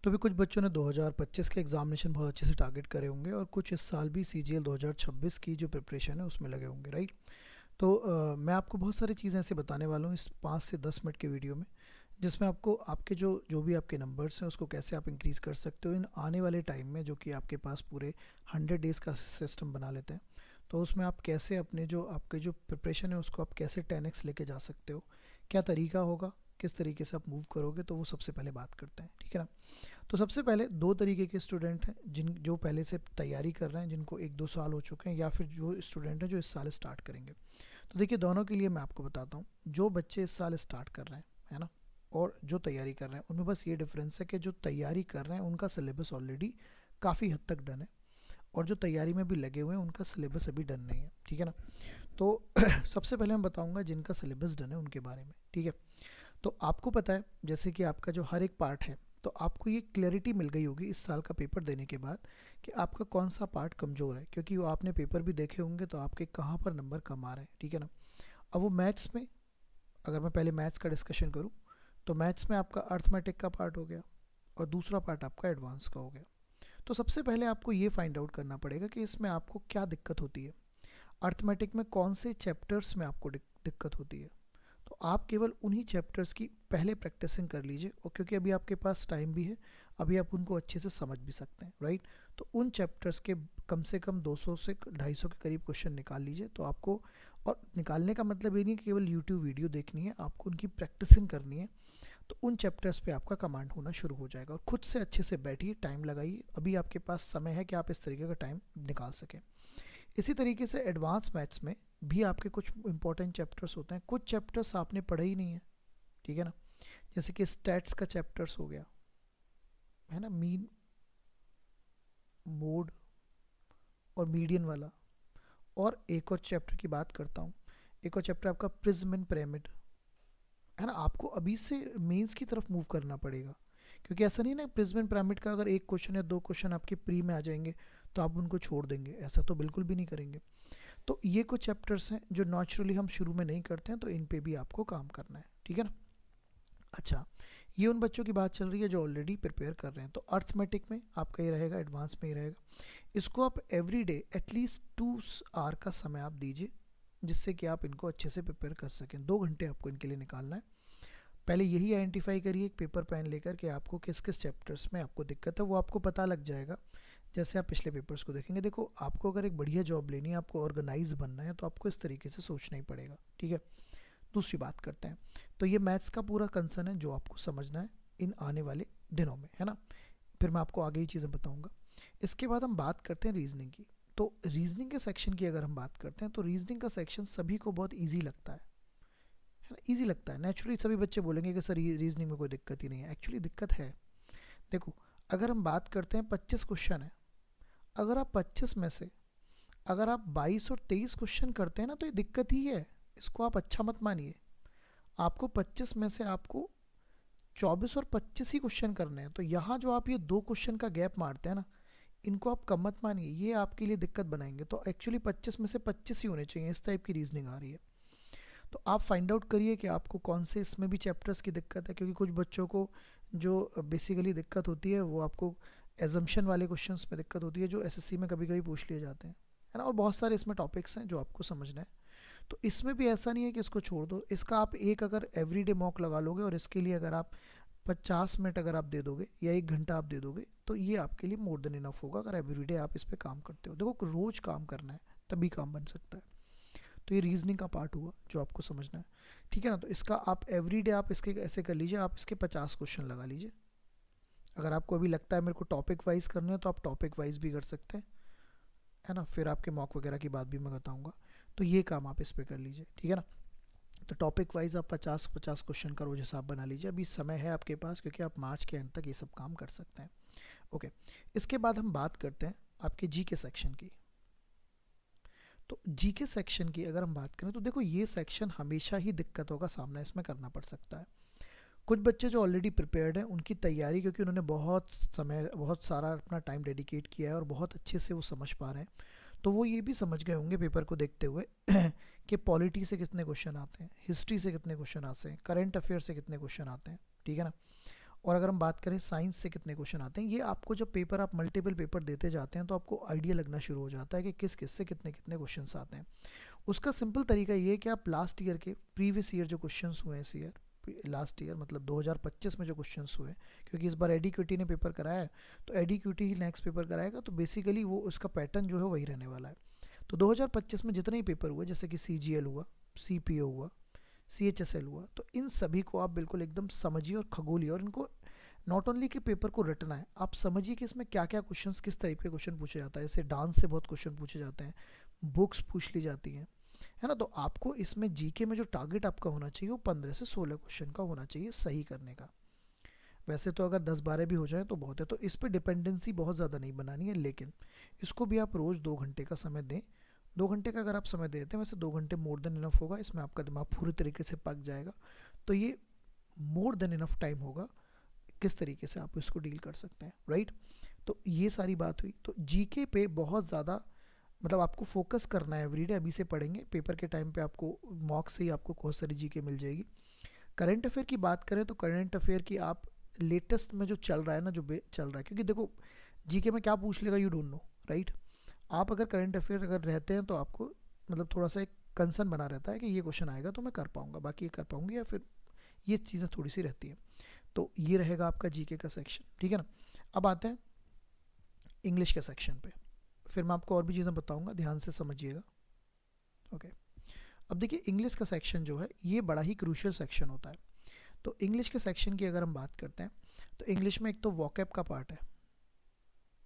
तो भी कुछ बच्चों ने 2025 के एग्जामिनेशन बहुत अच्छे से टारगेट करे होंगे और कुछ इस साल भी CGL 2026 की जो प्रिपरेशन है उसमें लगे होंगे, राइट। तो मैं आपको बहुत सारी चीज़ें ऐसे बताने वाला हूँ इस 5 से 10 मिनट के वीडियो में, जिसमें आपको आपके जो जो भी आपके नंबर्स हैं उसको कैसे आप इंक्रीज़ कर सकते हो इन आने वाले टाइम में, जो कि आपके पास पूरे 100 डेज़ का सिस्टम बना लेते हैं। तो उसमें आप कैसे अपने जो आपके जो प्रिपरेशन है उसको आप कैसे 10x लेके जा सकते हो, क्या तरीका होगा, किस तरीके से आप मूव करोगे, तो वो सबसे पहले बात करते हैं, ठीक है ना। तो सबसे पहले दो तरीके के स्टूडेंट हैं, जो पहले से तैयारी कर रहे हैं, जिनको 1-2 साल हो चुके हैं, या फिर जो स्टूडेंट हैं जो इस साल स्टार्ट करेंगे। तो देखिए, दोनों के लिए मैं आपको बताता हूँ। जो बच्चे इस साल स्टार्ट कर रहे हैं, है ना, और जो तैयारी कर रहे हैं, उनमें बस ये डिफरेंस है कि जो तैयारी कर रहे हैं उनका सिलेबस ऑलरेडी काफ़ी हद तक डन है, और जो तैयारी में भी लगे हुए हैं उनका सिलेबस अभी डन नहीं है, ठीक है ना। तो सबसे पहले मैं बताऊंगा जिनका सिलेबस डन है उनके बारे में, ठीक है। तो आपको पता है जैसे कि आपका जो हर एक पार्ट है, तो आपको ये क्लैरिटी मिल गई होगी इस साल का पेपर देने के बाद कि आपका कौन सा पार्ट कमज़ोर है, क्योंकि वो आपने पेपर भी देखे होंगे तो आपके कहाँ पर नंबर कम आ रहे हैं, ठीक है ना। अब वो मैथ्स में, अगर मैं पहले मैथ्स का डिस्कशन करूँ, तो मैथ्स में आपका अर्थमेटिक का पार्ट हो गया और दूसरा पार्ट आपका एडवांस का हो गया। तो सबसे पहले आपको ये फाइंड आउट करना पड़ेगा कि इसमें आपको क्या दिक्कत होती है, अर्थमेटिक में कौन से चैप्टर्स में आपको दिक्कत होती है। तो आप केवल उन्हीं चैप्टर्स की पहले प्रैक्टिसिंग कर लीजिए, और क्योंकि अभी आपके पास टाइम भी है, अभी आप उनको अच्छे से समझ भी सकते हैं, राइट। तो उन चैप्टर्स के कम से कम 200 से 250 के करीब क्वेश्चन निकाल लीजिए। तो आपको, और निकालने का मतलब ये नहीं कि केवल यूट्यूब वीडियो देखनी है, आपको उनकी प्रैक्टिसिंग करनी है। तो उन चैप्टर्स पे आपका कमांड होना शुरू हो जाएगा, और खुद से अच्छे से बैठिए, टाइम लगाइए, अभी आपके पास समय है कि आप इस तरीके का टाइम निकाल सकें। इसी तरीके से एडवांस मैथ्स में भी आपके कुछ इंपॉर्टेंट चैप्टर्स होते हैं, कुछ चैप्टर्स आपने पढ़े ही नहीं है, ठीक है ना। जैसे कि स्टैट्स का चैप्टर्स हो गया, है ना, मीन, मोड और मीडियन वाला। और एक और चैप्टर की बात करता हूँ, एक और चैप्टर आपका प्रिज्म एंड पिरामिड, है ना। आपको अभी से मेंस की तरफ मूव करना पड़ेगा, क्योंकि ऐसा नहीं ना प्रिज्म एंड पिरामिड का अगर एक क्वेश्चन या दो क्वेश्चन आपके प्री में आ जाएंगे तो आप उनको छोड़ देंगे, ऐसा तो बिल्कुल भी नहीं करेंगे। तो ये कुछ चैप्टर्स हैं जो नेचुरली हम शुरू में नहीं करते हैं, तो इन पे भी आपको काम करना है, ठीक है ना। अच्छा, ये उन बच्चों की बात चल रही है जो ऑलरेडी प्रिपेयर कर रहे हैं। तो अर्थमेटिक में आपका ये रहेगा, एडवांस में ही रहेगा। इसको आप एवरी डे एटलीस्ट 2 आवर का समय आप दीजिए, जिससे कि आप इनको अच्छे से प्रिपेयर कर सकें। 2 घंटे आपको इनके लिए निकालना है। पहले यही आइडेंटिफाई करिए एक पेपर पेन लेकर कि आपको किस किस चैप्टर्स में आपको दिक्कत है, वो आपको पता लग जाएगा जैसे आप पिछले पेपर्स को देखेंगे। देखो, आपको अगर एक बढ़िया जॉब लेनी है, आपको ऑर्गेनाइज बनना है, तो आपको इस तरीके से सोचना ही पड़ेगा, ठीक है। दूसरी बात करते हैं, तो ये मैथ्स का पूरा कंसर्न है जो आपको समझना है इन आने वाले दिनों में, है ना। फिर मैं आपको आगे ही चीज़ें बताऊंगा। इसके बाद हम बात करते हैं रीजनिंग की। तो रीजनिंग के सेक्शन की अगर हम बात करते हैं, तो रीजनिंग का सेक्शन सभी को बहुत ईजी लगता है ना, ईजी लगता है। नेचुरली सभी बच्चे बोलेंगे कि सर रीजनिंग में कोई दिक्कत ही नहीं है, एक्चुअली दिक्कत है। देखो, अगर हम बात करते हैं 25 क्वेश्चन है, अगर आप 25 में से अगर आप 22 और 23 क्वेश्चन करते हैं ना, तो ये दिक्कत ही है। इसको आप अच्छा मत मानिए। आपको 25 में से आपको 24 और 25 ही क्वेश्चन करने हैं, तो यहाँ जो आप ये 2 क्वेश्चन का गैप मारते हैं ना, इनको आप कम मत मानिए, ये आपके लिए दिक्कत बनाएंगे। तो एक्चुअली 25 में से 25 ही होने चाहिए, इस टाइप की रीजनिंग आ रही है। तो आप फाइंड आउट करिए कि आपको कौन से इसमें भी चैप्टर्स की दिक्कत है, क्योंकि कुछ बच्चों को जो बेसिकली दिक्कत होती है वो आपको एजम्पशन वाले क्वेश्चंस में दिक्कत होती है, जो एसएससी में कभी कभी पूछ लिए जाते हैं, है ना। और बहुत सारे इसमें टॉपिक्स हैं जो आपको समझना है। तो इसमें भी ऐसा नहीं है कि इसको छोड़ दो, इसका आप एक अगर एवरीडे मॉक लगा लोगे, और इसके लिए अगर आप 50 मिनट अगर आप दे दोगे या 1 घंटा आप दे दोगे, तो ये आपके लिए मोर देन इनफ होगा, अगर एवरीडे आप इस पर काम करते हो। देखो, रोज काम करना है, तभी काम बन सकता है। तो ये रीजनिंग का पार्ट हुआ जो आपको समझना है, ठीक है ना। तो इसका आप एवरीडे आप इसके ऐसे कर लीजिए, आप इसके 50 क्वेश्चन लगा लीजिए। अगर आपको अभी लगता है मेरे को टॉपिक वाइज करने हैं, तो आप टॉपिक वाइज भी कर सकते हैं, है ना। फिर आपके मॉक वगैरह की बात भी मैं बताऊंगा। तो ये काम आप इस पर कर लीजिए, ठीक है ना। तो टॉपिक वाइज आप 50-50 क्वेश्चन का रोज हिसाब बना लीजिए। अभी समय है आपके पास, क्योंकि आप मार्च के एंड तक ये सब काम कर सकते हैं। ओके, इसके बाद हम बात करते हैं आपके जीके सेक्शन की। तो जीके सेक्शन की अगर हम बात करें, तो देखो, ये सेक्शन हमेशा ही दिक्कतों का सामना इसमें करना पड़ सकता है। कुछ बच्चे जो ऑलरेडी प्रिपेयर्ड हैं, उनकी तैयारी, क्योंकि उन्होंने बहुत समय, बहुत सारा अपना टाइम डेडिकेट किया है और बहुत अच्छे से वो समझ पा रहे हैं, तो वो ये भी समझ गए होंगे पेपर को देखते हुए कि पॉलिटी से कितने क्वेश्चन आते हैं, हिस्ट्री से कितने क्वेश्चन आते हैं, करंट अफेयर से कितने क्वेश्चन आते हैं, ठीक है ना। और अगर हम बात करें साइंस से कितने क्वेश्चन आते हैं, ये आपको जब पेपर आप मल्टीपल पेपर देते जाते हैं तो आपको आइडिया लगना शुरू हो जाता है कि किस किस से कितने कितने क्वेश्चन आते हैं। उसका सिंपल तरीका ये है कि आप लास्ट ईयर के प्रीवियस ईयर जो क्वेश्चंस हुए हैं इस ईयर, लास्ट ईयर मतलब 2025 में जो क्वेश्चंस हुए, क्योंकि इस बार एडीक्यूटी ने पेपर कराया है तो एडीक्यूटी ही नेक्स्ट पेपर कराएगा, तो बेसिकली वो उसका पैटर्न जो है वही रहने वाला है। तो 2025 में जितने ही पेपर हुए, जैसे कि CGL हुआ, CPO हुआ, CHSL हुआ, तो इन सभी को आप बिल्कुल एकदम समझिए और खगोलिए, और इनको नॉट ओनली कि पेपर को रटना है, आप समझिए कि इसमें क्या क्या क्वेश्चंस, किस टाइप के क्वेश्चन पूछे जाता है। जैसे डांस से बहुत क्वेश्चन पूछे जाते हैं, बुक्स पूछ ली जाती हैं, है ना। तो आपको इसमें जीके में जो टारगेट आपका होना चाहिए वो 15 से 16 क्वेश्चन का होना चाहिए सही करने का। वैसे तो अगर 10-12 भी हो जाए तो बहुत है, तो इस पर डिपेंडेंसी बहुत ज़्यादा नहीं बनानी है, लेकिन इसको भी आप रोज़ 2 घंटे का समय दें। 2 घंटे का अगर आप समय देते हैं, वैसे 2 घंटे मोर देन इनफ होगा, इसमें आपका दिमाग पूरी तरीके से पक जाएगा। तो ये मोर देन इनफ टाइम होगा किस तरीके से आप इसको डील कर सकते हैं, राइट। तो ये सारी बात हुई। तो जीके पे बहुत ज़्यादा मतलब आपको फोकस करना है एवरीडे, अभी से पढ़ेंगे, पेपर के टाइम पे आपको मॉक से ही आपको बहुत सारी जीके मिल जाएगी। करंट अफेयर की बात करें तो करंट अफेयर की आप लेटेस्ट में जो चल रहा है ना, जो चल रहा है, क्योंकि देखो जीके में क्या पूछ लेगा यू डोंट नो, राइट। आप अगर करंट अफेयर अगर रहते हैं तो आपको मतलब थोड़ा सा एक कंसर्न बना रहता है कि ये क्वेश्चन आएगा तो मैं कर पाऊंगा, बाकी ये कर पाऊंगी, या फिर ये चीज़ें थोड़ी सी रहती हैं। तो ये रहेगा आपका जीके का सेक्शन, ठीक है ना। अब आते हैं इंग्लिश के सेक्शन पे, फिर मैं आपको और भी चीज़ें बताऊंगा, ध्यान से समझिएगा, ओके। अब देखिए इंग्लिश का सेक्शन जो है ये बड़ा ही क्रूशियल सेक्शन होता है। तो इंग्लिश के सेक्शन की अगर हम बात करते हैं तो इंग्लिश में एक तो वॉकैब का पार्ट है,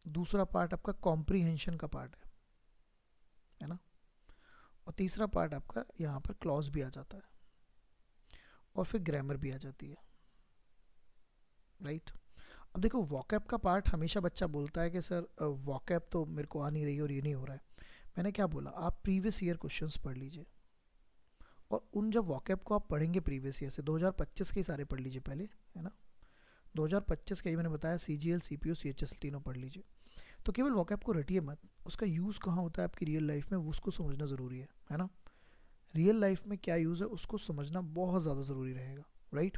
दूसरा पार्ट आपका कॉम्प्रीहेंशन का पार्ट है ना, और तीसरा पार्ट आपका यहाँ पर क्लॉज भी आ जाता है, और फिर ग्रामर भी आ जाती है, राइट। अब देखो वॉकैब का पार्ट हमेशा बच्चा बोलता है कि सर वॉकैब तो मेरे को आ नहीं रही और ये नहीं हो रहा है। मैंने क्या बोला, आप प्रीवियस ईयर क्वेश्चंस पढ़ लीजिए, और उन जब वॉकैब को आप पढ़ेंगे प्रीवियस ईयर से 2025 के ही सारे पढ़ लीजिए पहले, है ना। 2025 के ही मैंने बताया CGL CPO CHSL तीनों पढ़ लीजिए। तो केवल वॉकैब को रटिए मत, उसका यूज़ कहाँ होता है आपकी रियल लाइफ में वो उसको समझना ज़रूरी है ना। रियल लाइफ में क्या यूज़ है उसको समझना बहुत ज़्यादा ज़रूरी रहेगा, राइट।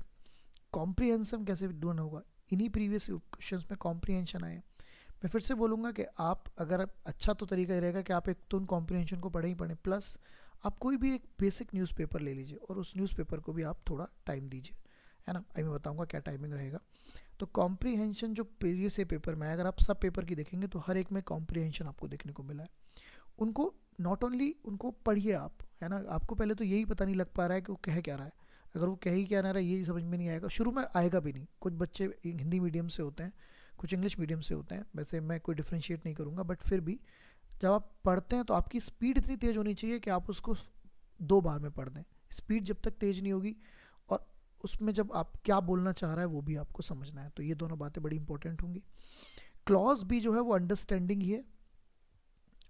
कॉम्प्रीहेंशन कैसे डन होगा, इन्हीं प्रीवियस क्वेश्चंस में कॉम्प्रीहेंशन आए। मैं फिर से बोलूँगा कि आप अगर अच्छा तो तरीका ये रहेगा कि आप एक तो उन कॉम्प्रीहेंशन को पढ़ें ही पढ़ें, प्लस आप कोई भी एक बेसिक न्यूज़पेपर ले लीजिए और उस न्यूज़पेपर को भी आप थोड़ा टाइम दीजिए, है ना। अभी मैं बताऊँगा क्या टाइमिंग रहेगा। तो कॉम्प्रीहेंशन जो प्रीवियस पेपर में, अगर आप सब पेपर की देखेंगे तो हर एक में कॉम्प्रीहेंशन आपको देखने को मिला है। उनको नॉट ओनली उनको पढ़िए आप, है ना। आपको पहले तो यही पता नहीं लग पा रहा है कि वो कह क्या रहा है, अगर वो कह ही क्या रहा है यही समझ में नहीं आएगा, शुरू में आएगा भी नहीं। कुछ बच्चे हिंदी मीडियम से होते हैं, कुछ इंग्लिश मीडियम से होते हैं, वैसे मैं कोई डिफ्रेंशिएट नहीं करूँगा, बट फिर भी जब आप पढ़ते हैं तो आपकी स्पीड इतनी तेज़ होनी चाहिए कि आप उसको 2 बार में पढ़ दें। स्पीड जब तक तेज़ नहीं होगी, और उसमें जब आप क्या बोलना चाह रहा है वो भी आपको समझना है, तो ये दोनों बातें बड़ी इंपॉर्टेंट होंगी। क्लॉज भी जो है वो अंडरस्टैंडिंग ही है,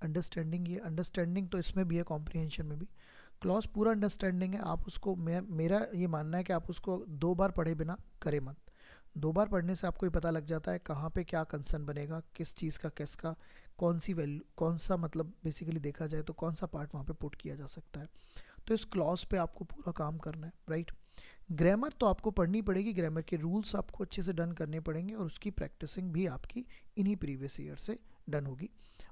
अंडरस्टैंडिंग तो इसमें भी है, कॉम्प्रीहेंशन में भी। क्लॉज पूरा अंडरस्टैंडिंग है, आप उसको मेरा ये मानना है कि आप उसको 2 बार पढ़े बिना करे मत। 2 बार पढ़ने से आपको ही पता लग जाता है कहाँ पे क्या कंसर्न बनेगा, किस चीज़ का किसका कौन सी वैल्यू, कौन सा मतलब बेसिकली देखा जाए तो कौन सा पार्ट वहाँ पे पुट किया जा सकता है। तो इस क्लॉज पे आपको पूरा काम करना है, राइट। ग्रामर तो आपको पढ़नी पड़ेगी, ग्रामर के रूल्स आपको अच्छे से डन करने पड़ेंगे, और उसकी प्रैक्टिसिंग भी आपकी इन्हीं प्रीवियस ईयर से डन होगी।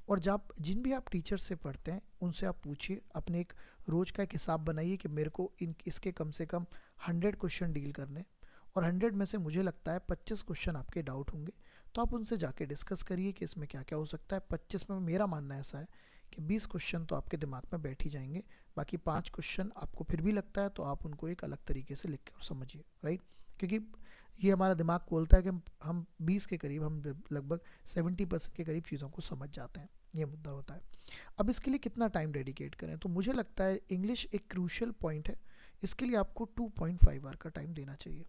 और जब जिन भी आप टीचर से पढ़ते हैं उनसे आप पूछिए, अपने एक रोज़ का एक हिसाब बनाइए कि मेरे को इसके कम से कम 100 क्वेश्चन डील करने, और 100 में से मुझे लगता है 25 क्वेश्चन आपके डाउट होंगे, तो आप उनसे जाके डिस्कस करिए कि इसमें क्या क्या हो सकता है। 25 में मेरा मानना ऐसा है कि 20 क्वेश्चन तो आपके दिमाग में बैठ ही जाएंगे, बाकी 5 क्वेश्चन आपको फिर भी लगता है तो आप उनको एक अलग तरीके से लिख कर समझिए, राइट। क्योंकि ये हमारा दिमाग बोलता है कि हम 20 के करीब, हम लगभग 70% के करीब चीज़ों को समझ जाते हैं, ये मुद्दा होता है। अब इसके लिए कितना टाइम डेडिकेट करें, तो मुझे लगता है इंग्लिश एक क्रूशियल पॉइंट है, इसके लिए आपको 2.5 आवर का टाइम देना चाहिए।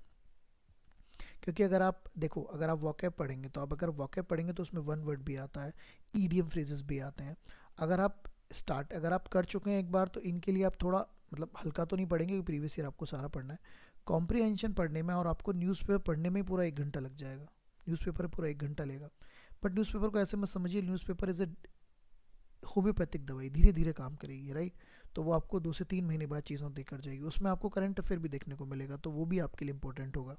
क्योंकि अगर आप देखो, अगर आप वॉकैब पढ़ेंगे तो अगर वॉकैब पढ़ेंगे तो उसमें 1 वर्ड भी आता है, ईडियम फ्रेजेस भी आते हैं। अगर आप कर चुके हैं एक बार तो इनके लिए आप थोड़ा मतलब हल्का तो नहीं पढ़ेंगे, क्योंकि प्रीवियस ईयर आपको सारा पढ़ना है। कॉम्प्रीहेंशन पढ़ने में और आपको न्यूज़पेपर पढ़ने में पूरा 1 घंटा लग जाएगा, न्यूज़पेपर पूरा 1 घंटा लेगा। बट न्यूज़पेपर को ऐसे मत समझिए, न्यूज़पेपर इज़ ए होम्योपैथिक दवाई, धीरे धीरे काम करेगी, राइट। तो वो आपको 2 से 3 महीने बाद चीज़ों देकर जाएगी, उसमें आपको करंट अफेयर भी देखने को मिलेगा, तो वो भी आपके लिए इंपॉर्टेंट होगा।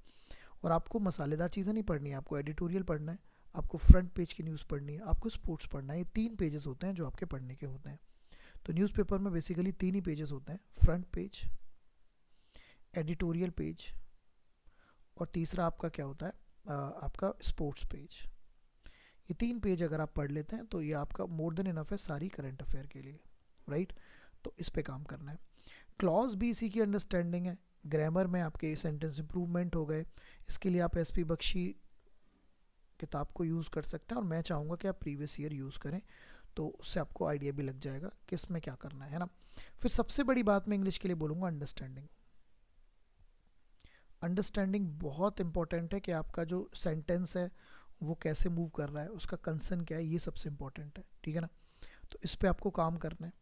और आपको मसालेदार चीज़ें नहीं पढ़नी है, आपको एडिटोरियल पढ़ना है, आपको फ्रंट पेज की न्यूज़ पढ़नी है, आपको स्पोर्ट्स पढ़ना है। ये 3 पेजेस होते हैं जो आपके पढ़ने के होते हैं। तो न्यूज़पेपर में बेसिकली 3 ही पेजेस होते हैं, फ्रंट पेज, एडिटोरियल पेज, और तीसरा आपका क्या होता है, आपका स्पोर्ट्स पेज। ये 3 पेज अगर आप पढ़ लेते हैं तो ये आपका मोर देन इनफ है सारी करंट अफेयर के लिए, राइट। तो इस पे काम करना है। क्लॉज भी इसी की अंडरस्टैंडिंग है। ग्रामर में आपके सेंटेंस इंप्रूवमेंट हो गए, इसके लिए आप एसपी बख्शी किताब को यूज़ कर सकते हैं, और मैं चाहूँगा कि आप प्रीवियस ईयर यूज़ करें, तो उससे आपको आइडिया भी लग जाएगा कि इसमें क्या करना है ना। फिर सबसे बड़ी बात मैं इंग्लिश के लिए बोलूँगा अंडरस्टैंडिंग। अंडरस्टैंडिंग बहुत इंपॉर्टेंट है कि आपका जो सेंटेंस है वो कैसे मूव कर रहा है, उसका कंसर्न क्या है, ये सबसे इंपॉर्टेंट है, ठीक है ना। तो इस पे आपको काम करना है,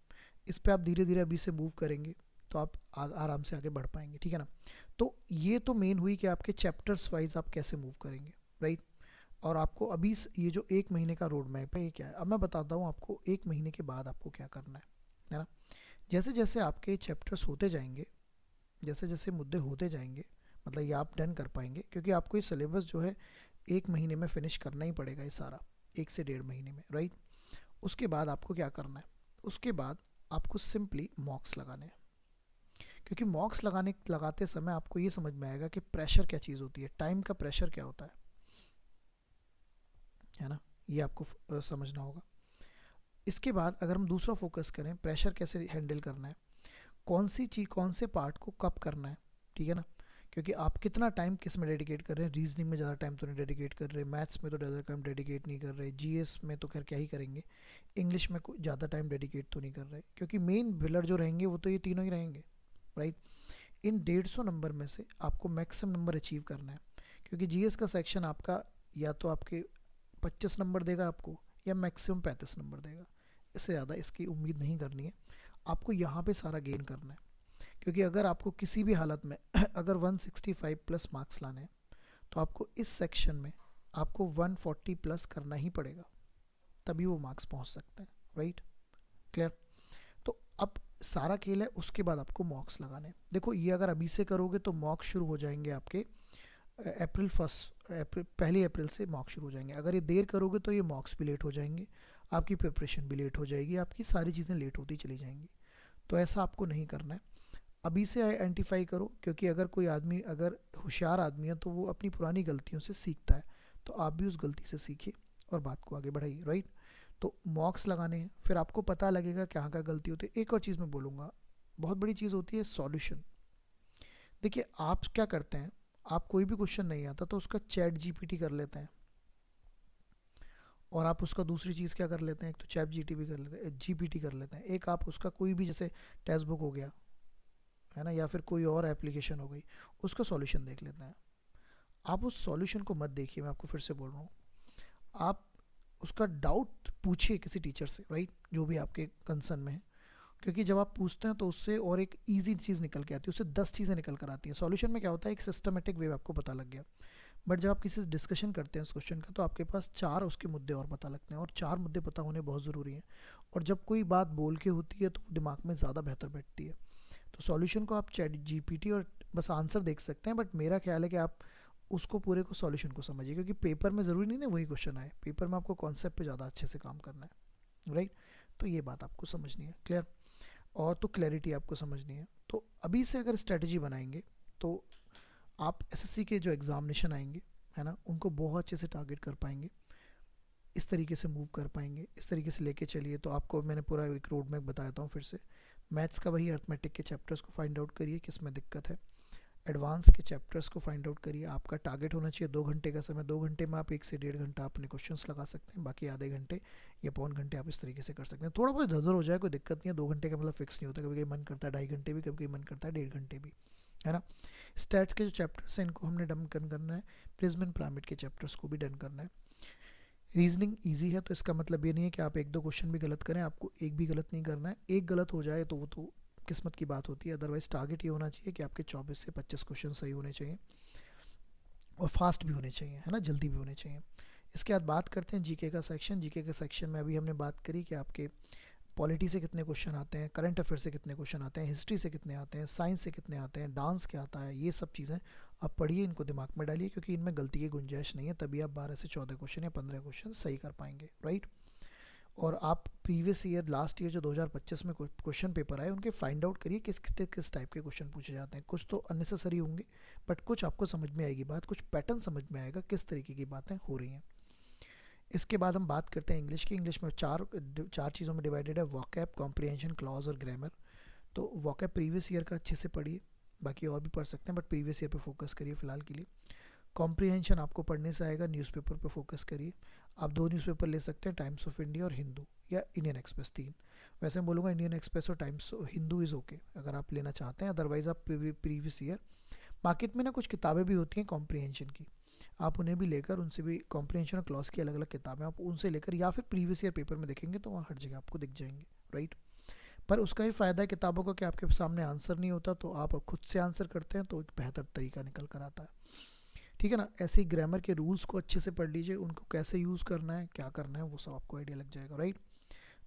इस पे आप धीरे धीरे अभी से मूव करेंगे तो आप आराम से आगे बढ़ पाएंगे, ठीक है ना। तो ये तो मेन हुई कि आपके चैप्टर्स वाइज आप कैसे मूव करेंगे, राइट। और आपको अभी ये जो 1 महीने का रोड मैप है ये क्या है, अब मैं बताता हूँ आपको 1 महीने के बाद आपको क्या करना है ना। जैसे जैसे आपके चैप्टर्स होते जाएंगे, जैसे जैसे मुद्दे होते जाएंगे, मतलब ये आप डन कर पाएंगे, क्योंकि आपको ये सिलेबस जो है 1 महीने में फिनिश करना ही पड़ेगा ये सारा, 1 से 1.5 महीने में, राइट। उसके बाद आपको क्या करना है, उसके बाद आपको सिंपली मॉक्स लगाने हैं, क्योंकि मॉक्स लगाते समय आपको ये समझ में आएगा कि प्रेशर क्या चीज़ होती है, टाइम का प्रेशर क्या होता है ना। ये आपको समझना होगा। इसके बाद अगर हम दूसरा फोकस करें, प्रेशर कैसे हैंडल करना है, कौन सी चीज़ कौन से पार्ट को कब करना है, ठीक है ना। क्योंकि आप कितना टाइम किस में डेडिकेट कर रहे हैं, रीजनिंग में ज़्यादा टाइम तो नहीं डेडिकेट कर रहे, मैथ्स में तो ज़्यादा टाइम डेडिकेट नहीं कर रहे, जीएस में तो खैर क्या ही करेंगे, इंग्लिश में कोई ज़्यादा टाइम डेडिकेट तो नहीं कर रहे, क्योंकि मेन विलर जो रहेंगे वो तो ये तीनों ही रहेंगे, राइट। इन 150 नंबर में से आपको मैक्सिमम नंबर अचीव करना है, क्योंकि जीएस का सेक्शन आपका या तो आपके 25 नंबर देगा आपको, या मैक्सिमम 35 नंबर देगा, इससे ज़्यादा इसकी उम्मीद नहीं करनी है। आपको यहाँ पे सारा गेन करना है, क्योंकि अगर आपको किसी भी हालत में अगर 165 प्लस मार्क्स लाने हैं तो आपको इस सेक्शन में आपको 140 प्लस करना ही पड़ेगा, तभी वो मार्क्स पहुंच सकते हैं, राइट, क्लियर। तो अब सारा खेल है, उसके बाद आपको मॉक्स लगाने हैं। देखो ये अगर अभी से करोगे तो मॉक्स शुरू हो जाएंगे आपके पहली अप्रैल से मॉक्स शुरू हो जाएंगे। अगर ये देर करोगे तो ये मॉक्स भी लेट हो जाएंगे, आपकी प्रिपरेशन भी लेट हो जाएगी, आपकी सारी चीज़ें लेट होती चली जाएंगी। तो ऐसा आपको नहीं करना है, अभी से आइडेंटिफाई करो, क्योंकि अगर कोई आदमी अगर होशियार आदमी है तो वो अपनी पुरानी गलतियों से सीखता है, तो आप भी उस गलती से सीखिए और बात को आगे बढ़ाइए, राइट। तो मॉक्स लगाने हैं, फिर आपको पता लगेगा कहाँ का गलती होती है। एक और चीज़ मैं बोलूँगा, बहुत बड़ी चीज़ होती है सॉल्यूशन। देखिए आप क्या करते हैं, आप कोई भी क्वेश्चन नहीं आता तो उसका चैट जीपीटी कर लेते हैं, और आप उसका दूसरी चीज़ क्या कर लेते हैं, एक तो चैट जीटीपी कर लेते हैं, जीपीटी कर लेते हैं, एक आप उसका कोई भी जैसे टेक्स्ट बुक हो गया है ना, या फिर कोई और एप्लीकेशन हो गई, उसका सॉल्यूशन देख लेते हैं। आप उस सॉल्यूशन को मत देखिए, मैं आपको फिर से बोल रहा हूँ, आप उसका डाउट पूछिए किसी टीचर से, राइट, जो भी आपके कंसर्न में है, क्योंकि जब आप पूछते हैं तो उससे और एक ईजी चीज़ निकल के आती है, उससे 10 चीज़ें निकल कर आती हैं। सॉल्यूशन में क्या होता है, एक सिस्टमेटिक वे आपको पता लग गया, बट जब आप किसी से डिस्कशन करते हैं उस क्वेश्चन का तो आपके पास 4 उसके मुद्दे और पता लगते हैं, और 4 मुद्दे पता होने बहुत ज़रूरी हैं, और जब कोई बात बोल के होती है तो दिमाग में ज़्यादा बेहतर बैठती है। तो सॉल्यूशन को आप चैट जीपीटी और बस आंसर देख सकते हैं, बट मेरा ख्याल है कि आप उसको पूरे को सॉल्यूशन को समझिए, क्योंकि पेपर में ज़रूरी नहीं ना वही क्वेश्चन आए, पेपर में आपको कॉन्सेप्ट पे ज़्यादा अच्छे से काम करना है, राइट। तो ये बात आपको समझनी है, क्लियर। और तो क्लैरिटी आपको समझनी है। तो अभी से अगर स्ट्रेटजी बनाएंगे तो आप एसएससी के जो एग्जामिनेशन आएंगे है ना, उनको बहुत अच्छे से टारगेट कर पाएंगे, इस तरीके से मूव कर पाएंगे, इस तरीके से लेके चलिए। तो आपको मैंने पूरा एक रोड मैप बताता हूँ फिर से। मैथ्स का वही अर्थमेटिक के चैप्टर्स को फाइंड आउट करिए किस में दिक्कत है, एडवांस के चैप्टर्स को फाइंड आउट करिए। आपका टारगेट होना चाहिए 2 घंटे का समय, 2 घंटे में आप 1 से 1.5 घंटा अपने क्वेश्चंस लगा सकते हैं, बाकी आधे घंटे या पौन घंटे आप इस तरीके से कर सकते हैं। थोड़ा बहुत इधर हो जाए कोई दिक्कत नहीं है, 2 घंटे का मतलब फिक्स नहीं होता, कभी कभी मन करता है 2.5 घंटे भी, कभी कभी मन करता है 1.5 घंटे भी, है ना। स्टैट्स के जो चैप्टर्स हैं इनको हमने डन करना है, प्रिज्म एंड पिरामिड के चैप्टर्स को भी डन करना है। रीजनिंग ईजी है, तो इसका मतलब ये नहीं है कि आप 1-2 क्वेश्चन भी गलत करें, आपको एक भी गलत नहीं करना है। एक गलत हो जाए तो वो तो किस्मत की बात होती है, अदरवाइज टारगेट ये होना चाहिए कि आपके 24 से 25 क्वेश्चन सही होने चाहिए, और फास्ट भी होने चाहिए, है ना, जल्दी भी होने चाहिए। इसके बाद बात करते हैं जीके का सेक्शन। जीके के सेक्शन में अभी हमने बात करी कि आपके पॉलिटी से कितने क्वेश्चन आते हैं, करंट अफेयर से कितने क्वेश्चन आते हैं, हिस्ट्री से कितने आते हैं, साइंस से कितने आते हैं, डांस क्या आता है, ये सब चीज़ें आप पढ़िए, इनको दिमाग में डालिए, क्योंकि इनमें गलती की गुंजाइश नहीं है, तभी आप 12 से 14 क्वेश्चन या 15 क्वेश्चन सही कर पाएंगे, राइट। और आप प्रीवियस ईयर, लास्ट ईयर जो 2025 में क्वेश्चन पेपर आए, उनके फाइंड आउट करिए किस टाइप के क्वेश्चन पूछे जाते हैं। कुछ तो अननेसेसरी होंगे, बट कुछ आपको समझ में आएगी बात, कुछ पैटर्न समझ में आएगा किस तरीके की बातें हो रही हैं। इसके बाद हम बात करते हैं इंग्लिश की। इंग्लिश में चार चीज़ों में डिवाइडेड है, वॉकैब, कॉम्प्रिहेंशन, क्लॉज और ग्रामर। तो वॉकैब प्रीवियस ईयर का अच्छे से पढ़िए, बाकी और भी पढ़ सकते हैं, बट प्रीवियस ईयर पे फोकस करिए फिलहाल के लिए। कॉम्प्रिहेंशन आपको पढ़ने से आएगा, न्यूज़पेपर पे फोकस करिए। आप 2 न्यूज़पेपर ले सकते हैं, टाइम्स ऑफ इंडिया और हिंदू, या इंडियन एक्सप्रेस, 3। वैसे मैं बोलूँगा इंडियन एक्सप्रेस और टाइम्स हिंदू इज़ ओके अगर आप लेना चाहते हैं, अदरवाइज़ आप प्रीवियस ईयर, मार्केट में ना कुछ किताबें भी होती हैं कॉम्प्रिहेंशन की, आप उन्हें भी लेकर, उनसे भी, कॉम्प्रिहेंशन और क्लॉज की अलग अलग किताबें, आप उनसे लेकर, या फिर प्रीवियस ईयर पेपर में देखेंगे तो वहाँ हर जगह आपको दिख जाएंगे, राइट। पर उसका ही फ़ायदा है किताबों का कि आपके सामने आंसर नहीं होता, तो आप खुद से आंसर करते हैं, तो एक बेहतर तरीका निकल कर आता है, ठीक है ना। ऐसे ही ग्रामर के रूल्स को अच्छे से पढ़ लीजिए, उनको कैसे यूज़ करना है, क्या करना है, वो सब आपको आइडिया लग जाएगा, राइट।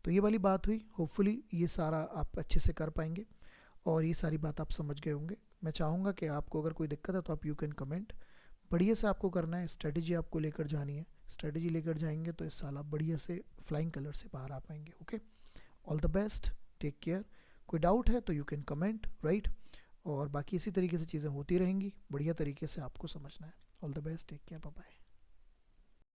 तो ये वाली बात हुई, होपफुली ये सारा आप अच्छे से कर पाएंगे और ये सारी बात आप समझ गए होंगे। मैं चाहूँगा कि आपको अगर कोई दिक्कत है तो आप यू कैन कमेंट। बढ़िया से आपको करना है, स्ट्रेटजी आपको लेकर जानी है, स्ट्रेटजी लेकर जाएंगे तो इस साल आप बढ़िया से फ्लाइंग कलर से बाहर आ पाएंगे, okay. All the best, take care. कोई डाउट है तो यू कैन कमेंट, राइट। और बाकी इसी तरीके से चीज़ें होती रहेंगी, बढ़िया तरीके से आपको समझना है। All the best, take care, bye bye.